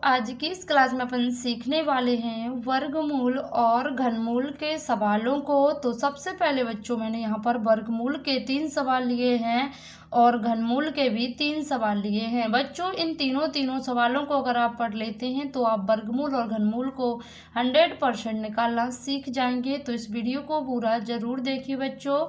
आज की इस क्लास में अपन सीखने वाले हैं वर्गमूल और घनमूल के सवालों को। तो सबसे पहले बच्चों मैंने यहाँ पर वर्गमूल के 3 सवाल लिए हैं और घनमूल के भी 3 सवाल लिए हैं। बच्चों इन तीनों सवालों को अगर आप पढ़ लेते हैं तो आप वर्गमूल और घनमूल को 100% निकालना सीख जाएंगे। तो इस वीडियो को पूरा जरूर देखिए बच्चों।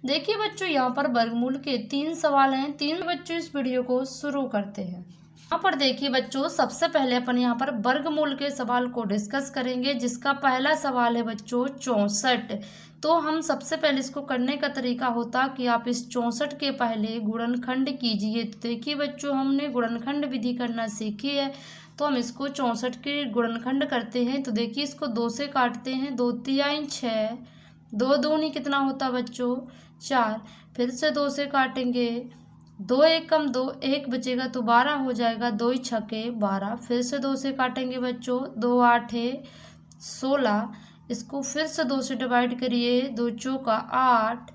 देखिए बच्चों यहाँ पर वर्गमूल के 3 सवाल हैं। 3 बच्चों इस वीडियो को शुरू करते हैं। यहाँ पर देखिए बच्चों सबसे पहले अपन यहाँ पर वर्गमूल के सवाल को डिस्कस करेंगे, जिसका पहला सवाल है बच्चों 64। तो हम सबसे पहले इसको करने का तरीका होता कि आप इस 64 के पहले गुणनखंड कीजिए। तो देखिए बच्चों हमने गुणनखंड विधि करना सीखी है, तो हम इसको 64 के गुणनखंड करते हैं। तो देखिए इसको 2 से काटते हैं, 2 तिहाई 6, 2 दूनी कितना होता बच्चों 4, फिर से 2 से काटेंगे, 2 एकम 2, 1 बचेगा तो 12 हो जाएगा, 2 छके 12, फिर से 2 से काटेंगे बच्चों, 2 आठे 16, इसको फिर से 2 से डिवाइड करिए, 2 चौका 8,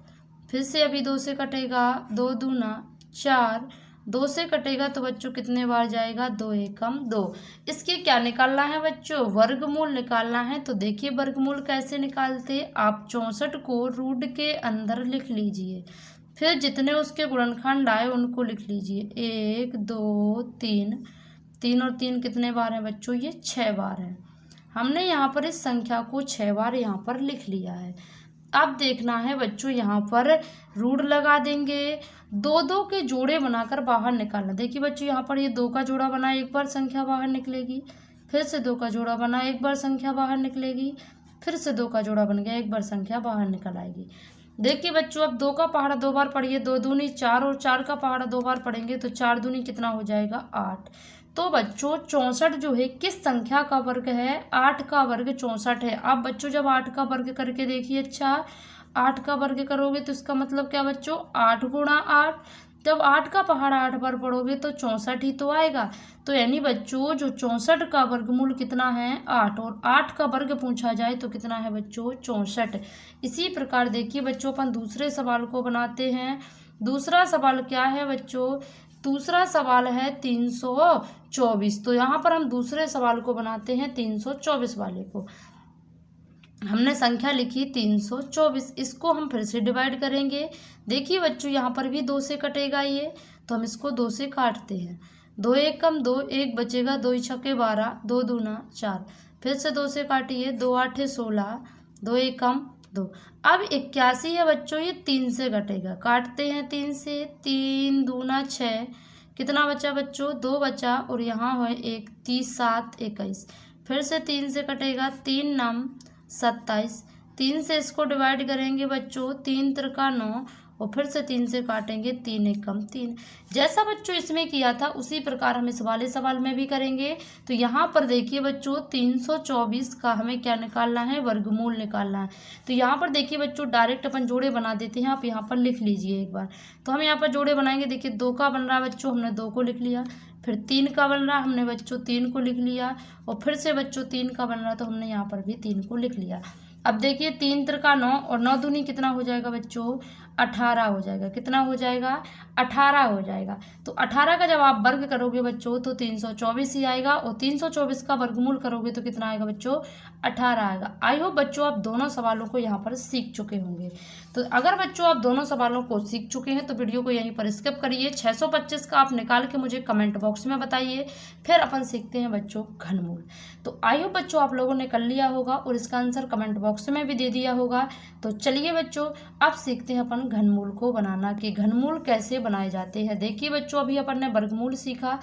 फिर से अभी 2 से कटेगा, 2 दूना 4, 2 से कटेगा तो बच्चों कितने बार जाएगा 2 एकम 2। इसके क्या निकालना है बच्चों, वर्गमूल निकालना है। तो देखिए वर्गमूल कैसे निकालते, आप 64 को रूट के अंदर लिख लीजिए, फिर जितने उसके गुणनखंड आए उनको लिख लीजिए, 1 2 3, 3 और 3 कितने बार हैं बच्चों, ये 6 बार है। हमने यहाँ पर इस संख्या को 6 बार यहाँ पर लिख लिया है। अब देखना है बच्चों यहाँ पर रूट लगा देंगे, 2 के जोड़े बनाकर बाहर निकालना। देखिए बच्चों यहाँ पर ये 2 का जोड़ा बना, एक बार संख्या बाहर निकलेगी, फिर से 2 का जोड़ा बना, एक बार संख्या बाहर निकलेगी, फिर से 2 का जोड़ा बन गया, एक बार संख्या बाहर निकल आएगी। देखिए बच्चों अब 2 का पहाड़ा 2 बार पढ़िए, 2 दूनी 4 और 4 का पहाड़ा 2 बार पढ़ेंगे तो 4 दूनी कितना हो जाएगा 8। तो बच्चों 64 जो है किस संख्या का वर्ग है, 8 का वर्ग 64 है। अब बच्चों जब 8 का वर्ग करके देखिए, अच्छा 8 का वर्ग करोगे तो इसका मतलब क्या बच्चों 8 गुणा 8, जब 8 का पहाड़ा 8 बार पढ़ोगे तो 64 ही तो आएगा। तो यानी बच्चों जो 64 का वर्गमूल कितना है 8, और 8 का वर्ग पूछा जाए तो कितना है बच्चों 64। इसी प्रकार देखिए बच्चों अपन दूसरे सवाल को बनाते हैं। दूसरा सवाल क्या है बच्चों, दूसरा सवाल है 324। तो यहाँ पर हम दूसरे सवाल को बनाते हैं 324 वाले को। हमने संख्या लिखी 324, इसको हम फिर से डिवाइड करेंगे। देखिए बच्चों यहाँ पर भी 2 से कटेगा ये, तो हम इसको 2 से काटते हैं, 2 एकम 2, 1 बचेगा, 2 छके 12, 2 दूना 4, फिर से 2 से काटिए, 2 आठे 16, 2 एकम 2। अब 81 है बच्चों, ये 3 से कटेगा, काटते हैं 3 से, 3 दूना 6, कितना बचा बच्चों 2 बचा, और यहाँ है 1 30 7 21, फिर से 3 से कटेगा, 3 नम 27, 3 से इसको डिवाइड करेंगे बच्चों, 3 त्रिका 9, और फिर से 3 से काटेंगे, 3 एकम 3। जैसा बच्चों इसमें किया था उसी प्रकार हम इस वाले सवाल में भी करेंगे। तो यहाँ पर देखिए बच्चों 324 का हमें क्या निकालना है, वर्गमूल निकालना है। तो यहाँ पर देखिए बच्चों डायरेक्ट अपन जोड़े बना देते हैं, आप यहाँ पर लिख लीजिए एक बार। तो हम यहाँ पर जोड़े बनाएंगे, देखिए 2 का बन रहा है बच्चों, हमने 2 को लिख लिया, फिर 3 का बन रहा हमने बच्चों 3 को लिख लिया, और फिर से बच्चों 3 का बन रहा तो हमने यहाँ पर भी 3 को लिख लिया। अब देखिए 3 त्रिका 9, और 9 दूनी कितना हो जाएगा बच्चों 18 हो जाएगा, कितना हो जाएगा 18 हो जाएगा। तो 18 का जब आप वर्ग करोगे बच्चों तो 324 ही आएगा, और 324 का वर्गमूल करोगे तो कितना आएगा बच्चों 18 आएगा। आई होप बच्चों आप दोनों सवालों को यहाँ पर सीख चुके होंगे। तो अगर बच्चों आप दोनों सवालों को सीख चुके हैं तो वीडियो को यहीं पर स्किप करिए। 625 का आप निकाल के मुझे कमेंट बॉक्स में बताइए, फिर अपन सीखते हैं बच्चों घनमूल। तो आई होप बच्चों आप लोगों ने कर लिया होगा और इसका आंसर कमेंट बॉक्स में भी दे दिया होगा। तो चलिए बच्चों अब सीखते हैं अपन घनमूल को बनाना, कि घनमूल कैसे बनाए जाते हैं। देखिए बच्चों अभी अपन ने वर्गमूल सीखा,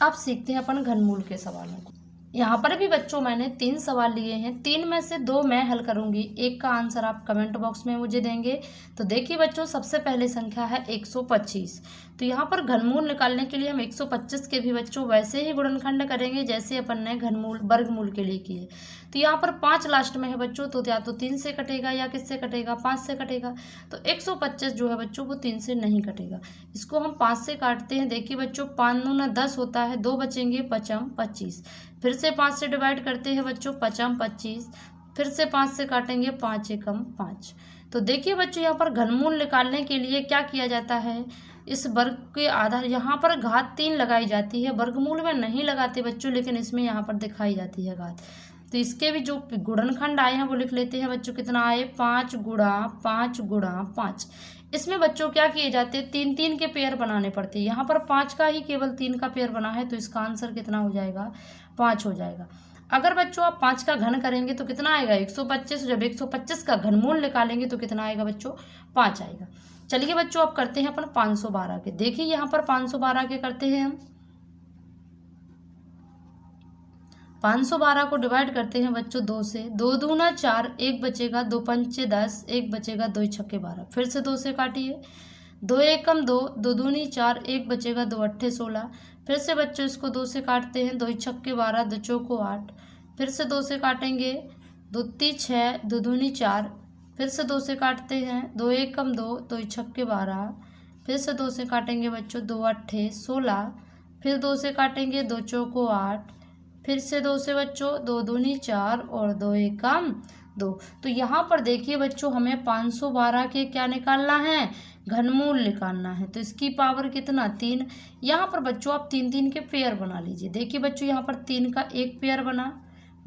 अब सीखते हैं अपन घनमूल के सवालों को। यहाँ पर भी बच्चों मैंने 3 सवाल लिए हैं, 3 में से 2 मैं हल करूंगी, एक का आंसर आप कमेंट बॉक्स में मुझे देंगे। तो देखिए बच्चों सबसे पहले संख्या है 125। तो यहाँ पर घनमूल निकालने के लिए हम 125 के भी बच्चों वैसे ही गुणनखंड करेंगे जैसे अपन ने घनमूल वर्गमूल के लिए किए। तो यहाँ पर 5 लास्ट में है बच्चों, तो या तो 3 से कटेगा या किससे कटेगा 5 से कटेगा। तो 125 जो है बच्चों वो 3 से नहीं कटेगा, इसको हम 5 से काटते हैं। देखिए बच्चों 5 दूना 10 होता है, 2 बचेंगे, 5 25, फिर से 5 से डिवाइड करते हैं बच्चों, 5 25, फिर से 5 से काटेंगे, 5 एकम 5। तो देखिए बच्चों यहाँ पर घनमूल निकालने के लिए क्या किया जाता है, इस वर्ग के आधार यहाँ पर घात 3 लगाई जाती है, वर्गमूल में नहीं लगाते बच्चों, लेकिन इसमें यहाँ पर दिखाई जाती है घात। तो इसके भी जो गुणनखंड आए हैं वो लिख लेते हैं बच्चों। कितना आए, 5 गुणा 5 गुणा 5। इसमें बच्चों क्या किए जाते हैं, 3 3 के पेयर बनाने पड़ते हैं। यहाँ पर 5 का ही केवल 3 का पेयर बना है, तो इसका आंसर कितना हो जाएगा, 5 हो जाएगा। अगर बच्चों आप 5 का घन करेंगे तो कितना आएगा, 125। जब 125 का घनमूल निकालेंगे तो कितना आएगा बच्चों, 5 आएगा। चलिए बच्चों अब करते हैं अपन 512 के। देखिए यहाँ पर 512 के करते हैं हम। 512 को डिवाइड करते हैं बच्चों 2 से। 2 दूना 4, 1 बचेगा, 2 पंचे 10, 1 बचेगा, 2 छक्के 12। फिर से 2 से काटिए, 2 एकम 2, 2 दूनी 4, 1 बचेगा, 2 अट्ठे 16। फिर से बच्चों इसको 2 से काटते हैं, 2 छक्के 12, 2 चौको 8। फिर से 2 से काटेंगे, 2 ती 6, 2 दूनी 4। फिर से 2 से काटते हैं, 2 एकम 2, 2 छक्के 12। फिर से 2 से काटेंगे बच्चों, 2 अट्ठे 16। फिर 2 से काटेंगे, 2 चौको 8। फिर से 2 से बच्चों, 2 दूनी 4 और 2 एकम 2। तो यहाँ पर देखिए बच्चों हमें 512 के क्या निकालना है, घनमूल निकालना है। तो इसकी पावर कितना, 3। यहाँ पर बच्चों आप 3 3 के पेयर बना लीजिए। देखिए बच्चों यहाँ पर 3 का एक पेयर बना,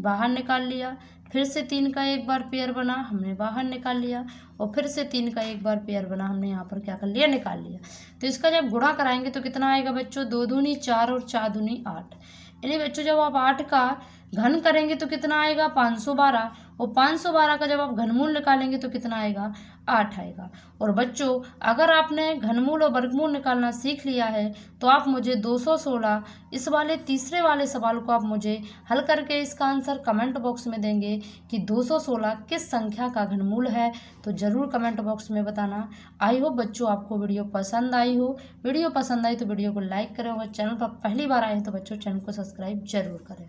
बाहर निकाल लिया। फिर से 3 का एक बार पेयर बना, हमने बाहर निकाल लिया। और फिर से 3 का एक बार पेयर बना, हमने यहाँ पर क्या कर लिया, निकाल लिया। तो इसका जब गुणा कराएंगे तो कितना आएगा बच्चों, 2 दूनी 4 और 4 दूनी 8। यानी बच्चों जब आप 8 का घन करेंगे तो कितना आएगा, 512। और 512 का जब आप घनमूल निकालेंगे तो कितना आएगा, 8 आएगा। और बच्चों अगर आपने घनमूल और वर्गमूल निकालना सीख लिया है तो आप मुझे 216 इस वाले तीसरे वाले सवाल को आप मुझे हल करके इसका आंसर कमेंट बॉक्स में देंगे कि 216 किस संख्या का घनमूल है। तो ज़रूर कमेंट बॉक्स में बताना। आई होप बच्चों आपको वीडियो पसंद आई हो। वीडियो पसंद आई तो वीडियो को लाइक करें और चैनल पर पहली बार आए हैं तो बच्चों चैनल को सब्सक्राइब जरूर करें।